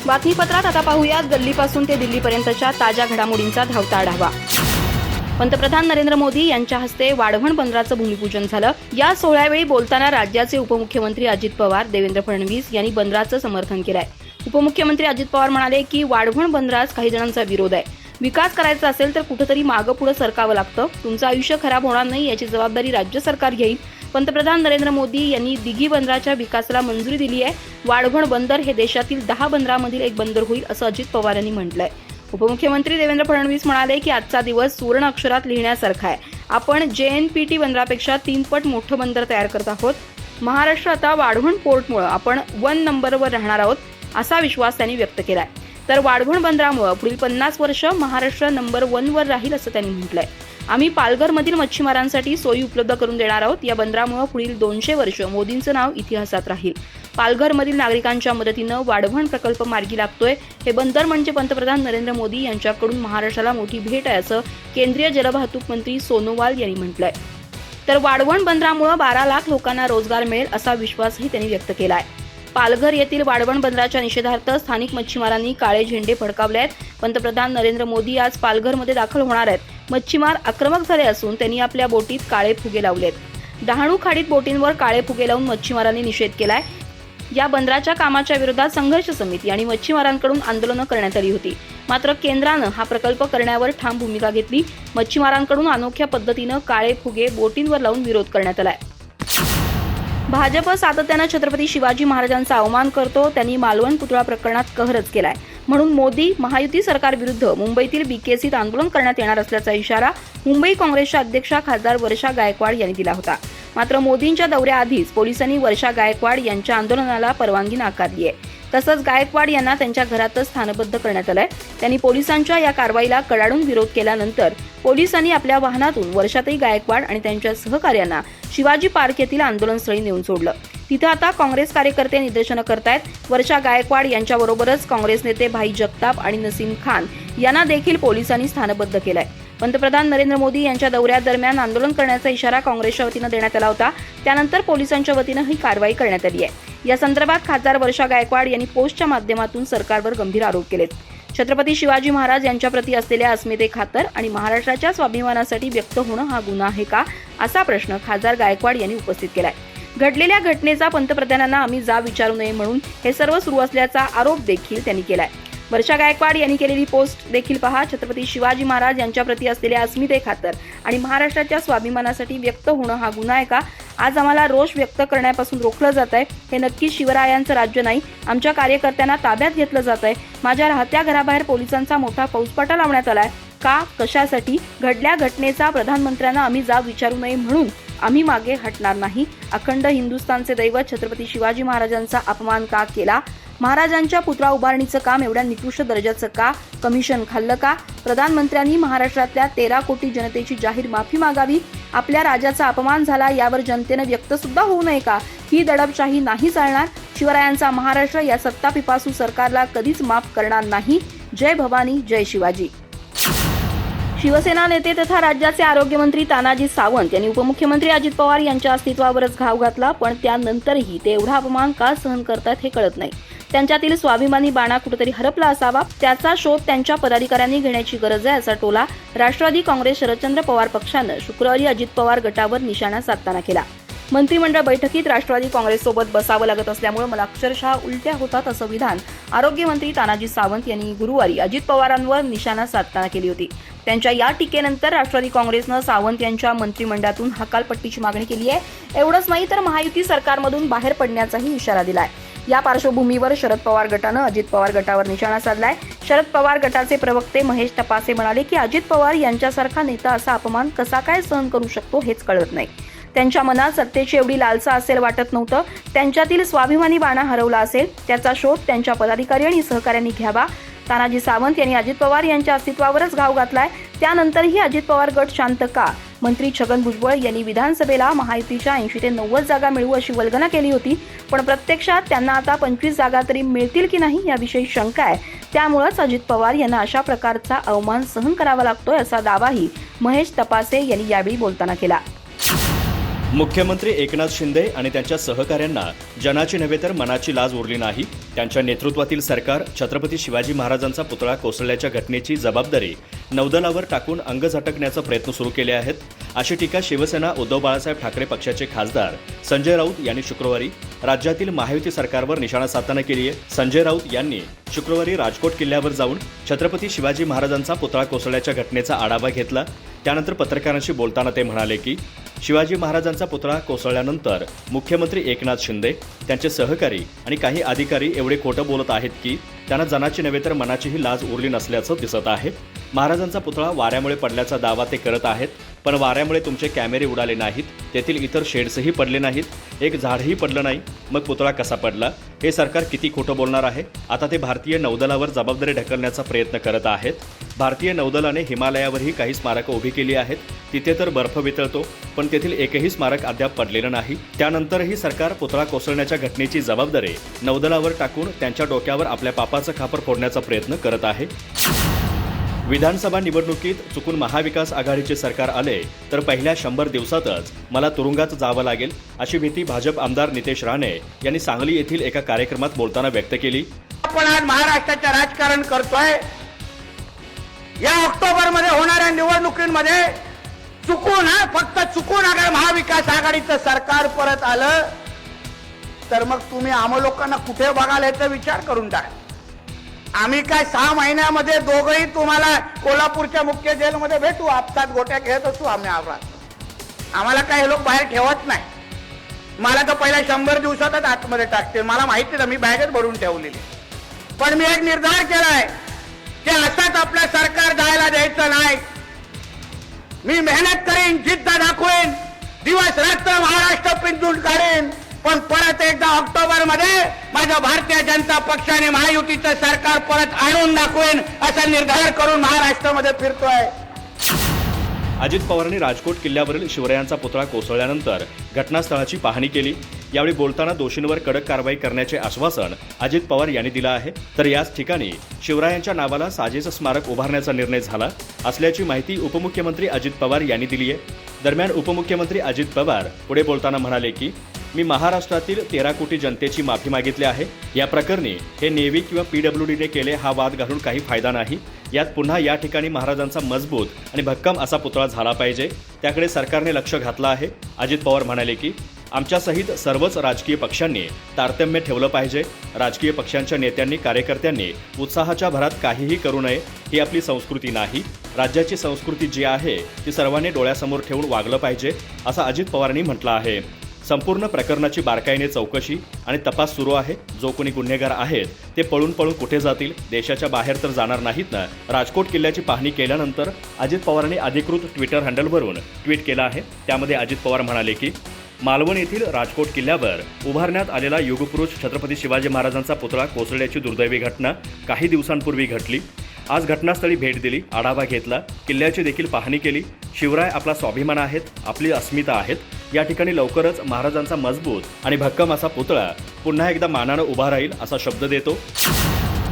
बातमीपत्रात आता पाहूयात गल्लीपासून ते दिल्लीपर्यंतच्या ताज्या घडामोडींचा धावता आढावा। पंतप्रधान नरेंद्र मोदी यांच्या हस्ते वाढवण बंदराचं भूमिपूजन झालं। या सोहळ्यावेळी बोलताना राज्याचे उपमुख्यमंत्री अजित पवार, देवेंद्र फडणवीस यांनी बंदराचं समर्थन केलंय। उपमुख्यमंत्री अजित पवार म्हणाले की वाढवण बंदरास काही जणांचा विरोध आहे। विकास करायचा असेल तर कुठेतरी मागं पुढे सरकावं लागतं। तुमचं आयुष्य खराब होणार नाही याची जबाबदारी राज्य सरकार घेईल। पंतप्रधान नरेंद्र मोदी यांनी दिघी बंदराच्या विकासाला मंजुरी दिली आहे। वाढवण बंदर हे देशातील 10 बंदरांमधील एक बंदर होईल असं अजित पवार यांनी म्हटलंय। उपमुख्यमंत्री देवेंद्र फडणवीस म्हणाले की आजचा दिवस सुवर्ण अक्षरात लिहिण्यासारखा आहे। आपण JNPT बंदरापेक्षा 3 पट मोठं बंदर तयार करत आहोत। महाराष्ट्र आता वाढवण पोर्टमुळे आपण 1 नंबरवर राहणार आहोत असा विश्वास त्यांनी व्यक्त केलाय। तर वाढवण बंदरामुळे पुढील 50 वर्ष महाराष्ट्र नंबर 1 वर राहील असं त्यांनी म्हटलंय। आम्ही पालघरमधील मच्छीमारांसाठी सोयी उपलब्ध करून देणार आहोत। या बंदरामुळे पुढील 200 वर्ष मोदींचं नाव इतिहासात राहील। पालघरमधील नागरिकांच्या मदतीनं वाढवण प्रकल्प मार्गी लागतोय। हे बंदर म्हणजे पंतप्रधान नरेंद्र मोदी यांच्याकडून महाराष्ट्राला मोठी भेट आहे असं केंद्रीय जलवाहतूक मंत्री सोनोवाल यांनी म्हटलंय। तर वाढवण बंदरामुळे 12 लाख लोकांना रोजगार मिळेल असा विश्वासही त्यांनी व्यक्त केलाय। पालघर येथील वाढवण बंदराच्या निषेधार्थ स्थानिक मच्छीमारांनी काळे झेंडे फडकावले आहेत। पंतप्रधान नरेंद्र मोदी आज पालघरमध्ये दाखल होणार आहेत। मच्छीमार आक्रमक झाले असून त्यांनी आपल्या बोटीत काळे फुगे लावलेत। डहाणू खाडीत बोटींवर काळे फुगे लावून मच्छीमारांनी निषेध केलाय। या बंदराच्या कामाच्या विरोधात संघर्ष समिती आणि मच्छीमारांकडून आंदोलनं करण्यात आली होती। मात्र केंद्रानं हा प्रकल्प करण्यावर ठाम भूमिका घेतली। मच्छीमारांकडून अनोख्या पद्धतीनं काळे फुगे बोटींवर लावून विरोध करण्यात आलाय। भाजप सातत्यानं छत्रपती शिवाजी महाराजांचा अवमान करतो। त्यांनी मालवण पुतळा प्रकरणात कहरच केलाय। म्हणून मोदी महायुती सरकार विरुद्ध मुंबईतील BKCत आंदोलन करण्यात येणार असल्याचा इशारा मुंबई काँग्रेसच्या अध्यक्षा खासदार वर्षा गायकवाड यांनी दिला होता। मात्र मोदींच्या दौऱ्याआधीच पोलिसांनी वर्षा गायकवाड यांच्या आंदोलनाला परवानगी नाकारली आहे। तसंच गायकवाड यांना त्यांच्या घरातच स्थानबद्ध करण्यात आलंय। त्यांनी पोलिसांच्या या कारवाईला कडाडून विरोध केल्यानंतर पोलिसांनी आपल्या वाहनातून वर्षाताई गायकवाड आणि त्यांच्या सहकार्यांना शिवाजी पार्क येथील आंदोलनस्थळी नेऊन सोडलं। तिथे आता काँग्रेस कार्यकर्ते निदर्शनं करतायत। वर्षा गायकवाड यांच्याबरोबरच काँग्रेस नेते भाई जगताप आणि नसीम खान यांना देखील पोलिसांनी स्थानबद्ध केलंय। पंतप्रधान नरेंद्र मोदी यांच्या दौऱ्यादरम्यान आंदोलन करण्याचा इशारा काँग्रेसच्या वतीनं देण्यात आला होता। त्यानंतर पोलिसांच्या वतीनं ही कारवाई करण्यात आली आहे। या संदर्भात खासदार वर्षा गायकवाड यांनी पोस्टच्या माध्यमातून सरकारवर गंभीर आरोप केलेत। छत्रपती शिवाजी महाराज यांच्याप्रती असलेल्या अस्मितेखातर आणि महाराष्ट्राच्या स्वाभिमानासाठी व्यक्त होणं हा गुन्हा आहे का असा प्रश्न खासदार गायकवाड यांनी उपस्थित केलाय। घडलेल्या घटनेचा पंतप्रधानांना आम्ही जाब विचारू नये म्हणून हे सर्व सुरू असल्याचा आरोप देखील त्यांनी केलाय। वर्षा गायकवाड यांनी केलेली पोस्ट देखील पहा। छत्रपती शिवाजी महाराज यांच्याप्रती असलेल्या अस्मितेखातर आणि महाराष्ट्राच्या स्वाभिमानासाठी व्यक्त होणं हा गुन्हा आहे का? आज आम्हाला रोष व्यक्त करण्यापासून रोखलं जात आहे। हे नक्की शिवरायांचं राज्य नाही। आमच्या कार्यकर्त्यांना ताब्यात घेतलं जात आहे। माझ्या राहत्या घराबाहेर पोलिसांचा मोठा फौजफाटा लावण्यात आलाय। का, कशासाठी? घडल्या घटनेचा प्रधानमंत्र्यांना आम्ही जाब विचारू नये म्हणून आम्ही मागे हटणार नाही। अखंड हिंदुस्थानचे दैवत छत्रपती शिवाजी महाराजांचा अपमान का केला? महाराजांच्या पुतळा उभारणीचं काम एवढ्या निकृष्ट दर्जाचं का? कमिशन खाल्लं का? प्रधानमंत्र्यांनी महाराष्ट्रातल्या 13 कोटी जनतेची जाहीर माफी मागावी। आपल्या राजाचा अपमान झाला यावर जनतेनं व्यक्त सुद्धा होऊ नये का? ही दडपशाही नाही चालणार। शिवरायांचा महाराष्ट्र या सत्तापिपासू सरकारला कधीच माफ करणार नाही। जय भवानी, जय शिवाजी। शिवसेना नेते तथा राज्याचे आरोग्यमंत्री तानाजी सावंत यांनी उपमुख्यमंत्री अजित पवार यांच्या अस्तित्वावरच घाव घातला। पण त्यानंतरही ते एवढा अपमान का सहन करतात हे कळत नाही। त्यांच्यातील स्वाभिमानी बाणा कुठेतरी हरपला असावा। त्याचा शोध त्यांच्या पदाधिकाऱ्यांनी घेण्याची गरज आहे असा टोला राष्ट्रवादी काँग्रेस शरदचंद्र पवार पक्षानं शुक्रवारी अजित पवार गटावर निशाणा साधताना केला। मंत्रिमंडळ बैठकीत राष्ट्रवादी काँग्रेससोबत बसावं लागत असल्यामुळे मला अक्षरशः उलट्या होतात असं विधान आरोग्यमंत्री तानाजी सावंत यांनी गुरुवारी अजित पवारांवर निशाणा साधताना केली होती। त्यांच्या या टीकेनंतर राष्ट्रवादी काँग्रेसनं सावंत यांच्या मंत्रिमंडळातून हकालपट्टीची मागणी केली आहे। एवढंच नाही तर महायुती सरकारमधून बाहेर पडण्याचाही इशारा दिलाय। या पार्श्वभूमीवर शरद पवार गटानं अजित पवार गटावर निशाणा साधलाय। शरद पवार गटाचे प्रवक्ते महेश तपासे म्हणाले की अजित पवार यांच्यासारखा नेता असा अपमान कसा काय सहन करू शकतो हेच कळत नाही। त्यांच्या मनात सत्तेची एवढी लालसा असेल वाटत नव्हतं। त्यांच्यातील स्वाभिमानी बाणा हरवला असेल। त्याचा शोध त्यांच्या पदाधिकारी आणि सहकाऱ्यांनी घ्यावा। तानाजी सावंत यांनी अजित पवार यांच्या अस्तित्वावरच घाव घातलाय। त्यानंतरही अजित पवार गट शांत का? मंत्री छगन भुजबळ यांनी विधानसभेला महायुतीच्या 80 ते 90 जागा मिळवू अशी वल्गना केली होती। पण प्रत्यक्षात त्यांना आता 25 जागा तरी मिळतील की नाही याविषयी शंका आहे। त्यामुळेच अजित पवार यांना अशा प्रकारचा अवमान सहन करावा लागतोय असा दावाही महेश तपासे यांनी यावेळी बोलताना केला। मुख्यमंत्री एकनाथ शिंदे आणि त्यांच्या सहकाऱ्यांना जनाची नव्हे तर मनाची लाज उरली नाही. त्यांच्या नेतृत्वातील सरकार छत्रपती शिवाजी महाराजांचा पुतळा कोसळल्याच्या घटनेची जबाबदारी नौदलावर टाकून अंग झटकण्याचा प्रयत्न सुरू केले आहेत, अशी टीका शिवसेना उद्धव बाळासाहेब ठाकरे पक्षाचे खासदार संजय राऊत यांनी शुक्रवारी राज्यातील महायुती सरकारवर निशाणा साधताना केली आहे. संजय राऊत यांनी शुक्रवारी राजकोट किल्ल्यावर जाऊन छत्रपती शिवाजी महाराजांचा पुतळा कोसळल्याच्या घटनेचा आढावा घेतला. त्यानंतर पत्रकारांशी बोलताना ते म्हणाले की शिवाजी महाराजांचा पुतळा कोसळल्यानंतर मुख्यमंत्री एकनाथ शिंदे, त्यांचे सहकारी आणि काही अधिकारी एवढे खोटं बोलत आहेत की त्यांना जनाची नव्हे तर मनाचीही लाज उरली नसल्याचं दिसत आहे. महाराजांचा पुतळा वाऱ्यामुळे पडल्याचा दावा ते करत आहेत, पण वाऱ्यामुळे तुमचे कॅमेरे उडाले नाहीत, तेथील इतर शेड्सही पडले नाहीत, एक झाडही पडलं नाही, मग पुतळा कसा पडला? हे सरकार किती खोटं बोलणार आहे? आता ते भारतीय नौदलावर जबाबदारी ढकलण्याचा प्रयत्न करत आहेत. भारतीय नौदलाने हिमालयावरही काही स्मारकं उभी केली आहेत, तिथे तर बर्फ वितळतो, पण तेथील एकही स्मारक अद्याप पडलेलं नाही. त्यानंतरही सरकार पुतळा कोसळण्याच्या घटनेची जबाबदारी नौदलावर टाकून त्यांच्या डोक्यावर आपल्या पापाचं खापर फोडण्याचा प्रयत्न करत आहे. विधानसभा निवडणुकीत चुकून महाविकास आघाडीचे सरकार आले तर पहिल्या 100 दिवसातच मला तुरुंगात जावं लागेल, अशी भीती भाजप आमदार नितेश राणे यांनी सांगली येथील एका कार्यक्रमात बोलताना व्यक्त केली. आपण आज महाराष्ट्राचं राजकारण करतोय. या ऑक्टोबरमध्ये होणाऱ्या निवडणुकीमध्ये फक्त चुकून अगर महाविकास आघाडीचं सरकार परत आलं तर मग तुम्ही आम्हा लोकांना कुठे बघाल याचा विचार करून टाका. आम्ही काय 6 महिन्यामध्ये दोघंही तुम्हाला कोल्हापूरच्या मुख्य जेलमध्ये भेटू, आपसात गोट्या खेळत असू आम्ही. आम्हाला काय हे लोक बाहेर ठेवत नाही. मला तर पहिल्या 100 दिवसातच आतमध्ये टाकतील, मला माहिती आहे, मी बॅगच भरून ठेवलेली. पण मी एक निर्धार केलाय की असंच आपलं सरकार जायला द्यायचं नाही. मी मेहनत करीन, जिद्द दाखवेन, दिवस रात्र महाराष्ट्र पिंजून काढेन, पण परत एकदा ऑक्टोबरमध्ये माझ्या भारतीय जनता पक्षाने महायुतीचं सरकार परत आणून दाखवेन असा निर्धार करून महाराष्ट्रामध्ये फिरतोय. अजित पवारांनी राजकोट किल्ल्यावरील शिवरायांचा पुतळा कोसळल्यानंतर घटनास्थळाची पाहणी केली. यावेळी बोलताना दोषींवर कडक कारवाई करण्याचे आश्वासन अजित पवार यांनी दिलं आहे. तर याच ठिकाणी शिवरायांच्या नावाला साजेचं स्मारक उभारण्याचा निर्णय झाला असल्याची माहिती उपमुख्यमंत्री अजित पवार यांनी दिली आहे. दरम्यान उपमुख्यमंत्री अजित पवार पुढे बोलताना म्हणाले की मी महाराष्ट्रातील 13 कोटी जनतेची माफी मागितली आहे. या प्रकरणी हे नेव्ही किंवा PWDने केले हा वाद घालून काही फायदा नाही. यात पुन्हा या ठिकाणी महाराजांचा मजबूत आणि भक्कम असा पुतळा झाला पाहिजे, त्याकडे सरकारने लक्ष घातलं आहे. अजित पवार म्हणाले की आमच्यासहित सर्वच राजकीय पक्षांनी तारतम्य ठेवलं पाहिजे. राजकीय पक्षांच्या नेत्यांनी, कार्यकर्त्यांनी उत्साहाच्या भरात काहीही करू नये, ही आपली संस्कृती नाही. राज्याची संस्कृती जी आहे ती सर्वांनी डोळ्यासमोर ठेवून वागलं पाहिजे, असं अजित पवारांनी म्हटलं आहे. संपूर्ण प्रकरणाची बारकाईने चौकशी आणि तपास सुरू आहे. जो कोणी गुन्हेगार आहेत ते पळून कुठे जातील? देशाच्या बाहेर तर जाणार नाहीत ना. राजकोट किल्ल्याची पाहणी केल्यानंतर अजित पवारांनी अधिकृत ट्विटर हँडलवरून ट्विट केलं आहे. त्यामध्ये अजित पवार म्हणाले की मालवण येथील राजकोट किल्ल्यावर उभारण्यात आलेला युगपुरुष छत्रपती शिवाजी महाराजांचा पुतळा कोसळल्याची दुर्दैवी घटना काही दिवसांपूर्वी घडली. आज घटनास्थळी भेट दिली, आढावा घेतला, किल्ल्याची देखील पाहणी केली. शिवराय आपला स्वाभिमान आहेत, आपली अस्मिता आहेत. या ठिकाणी लवकरच महाराजांचा मजबूत आणि भक्कम असा पुतळा पुन्हा एकदा मानानं उभा राहील असा शब्द देतो.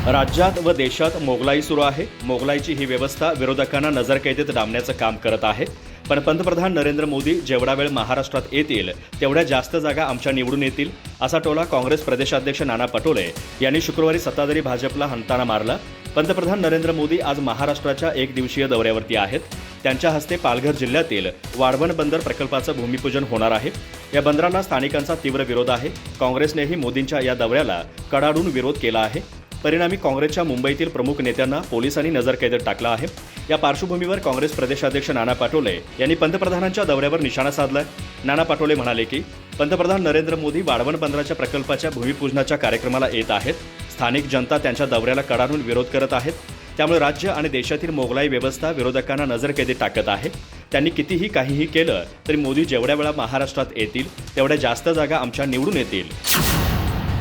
राज्यात व देशात मोगलाई सुरू आहे. मोगलाईची ही व्यवस्था विरोधकांना नजरकैदेत डांबण्याचं काम करत आहे. पण पंतप्रधान नरेंद्र मोदी जेवढा वेळ महाराष्ट्रात येतील तेवढ्या जास्त जागा आमच्या निवडून येतील, असा टोला काँग्रेस प्रदेशाध्यक्ष नाना पटोले यांनी शुक्रवारी सत्ताधारी भाजपला हाणताना मारला. पंतप्रधान नरेंद्र मोदी आज महाराष्ट्राच्या 1 दिवसीय दौऱ्यावरती आहेत. त्यांच्या हस्ते पालघर जिल्ह्यातील वाढवण बंदर प्रकल्पाचं भूमिपूजन होणार आहे. या बंदराला स्थानिकांचा तीव्र विरोध आहे. काँग्रेसनेही मोदींच्या या दौऱ्याला कडाडून विरोध केला आहे. परिणामी काँग्रेसच्या मुंबईतील प्रमुख नेत्यांना पोलिसांनी नजरकैदेत टाकलं आहे. या पार्श्वभूमीवर काँग्रेस प्रदेशाध्यक्ष नाना पटोले यांनी पंतप्रधानांच्या दौऱ्यावर निशाणा साधलाय. नाना पटोले म्हणाले की पंतप्रधान नरेंद्र मोदी वाढवण बंदराच्या प्रकल्पाच्या भूमिपूजनाच्या कार्यक्रमाला येत आहेत. स्थानिक जनता त्यांच्या दौऱ्याला कडाडून विरोध करत आहेत. त्यामुळे राज्य आणि देशातील मोगलाई व्यवस्था विरोधकांना नजरकैदेत टाकत आहे. त्यांनी कितीही काहीही केलं तरी मोदी जेवढ्या वेळा महाराष्ट्रात येतील तेवढ्या जास्त जागा आमच्या निवडून येतील.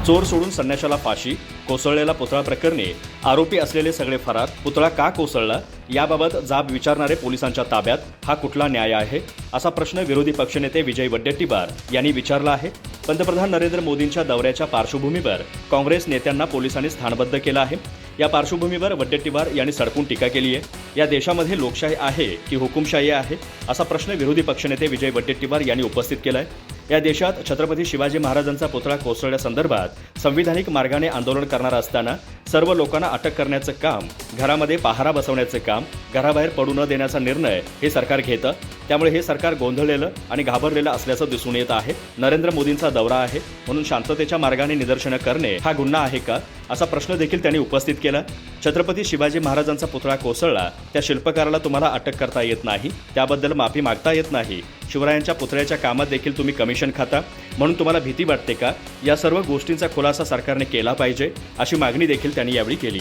चोर सोडून संन्याशाला फाशी, कोसळलेला पुतळा प्रकरणी आरोपी असलेले सगळे फरार, पुतळा का कोसळला याबाबत जाब विचारणारे पोलिसांच्या ताब्यात, हा कुठला न्याय आहे, असा प्रश्न विरोधी पक्षनेते विजय वडेट्टीवार यांनी विचारला आहे. पंतप्रधान नरेंद्र मोदींच्या दौऱ्याच्या पार्श्वभूमीवर काँग्रेस नेत्यांना पोलिसांनी स्थानबद्ध केलं आहे. या पार्श्वभूमीवर वडेट्टीवार यांनी सडकून टीका केली आहे. या देशामध्ये लोकशाही आहे की हुकुमशाही आहे असा प्रश्न विरोधी पक्षनेते विजय वडेट्टीवार यांनी उपस्थित केलाय. या देशात छत्रपती शिवाजी महाराजांचा पुतळा कोसळण्यासंदर्भात संविधानिक मार्गाने आंदोलन करणार असताना सर्व लोकांना अटक करण्याचं काम, घरामध्ये पहारा बसवण्याचं काम, घराबाहेर पडू न देण्याचा निर्णय हे सरकार घेतं. त्यामुळे हे सरकार गोंधळलेलं आणि घाबरलेलं असल्याचं दिसून येत आहे. नरेंद्र मोदींचा दौरा आहे म्हणून शांततेच्या मार्गाने निदर्शनं करणे हा गुन्हा आहे का असा प्रश्न देखील त्यांनी उपस्थित केला. छत्रपती शिवाजी महाराजांचा पुतळा कोसळला, त्या शिल्पकाराला तुम्हाला अटक करता येत नाही, त्याबद्दल माफी मागता येत नाही. शिवरायांच्या पुतळ्याच्या कामात देखील तुम्ही कमिशन खाता म्हणून तुम्हाला भीती वाटते का? या सर्व गोष्टींचा खुलासा सरकारने केला पाहिजे अशी मागणी देखील त्यांनी यावेळी केली.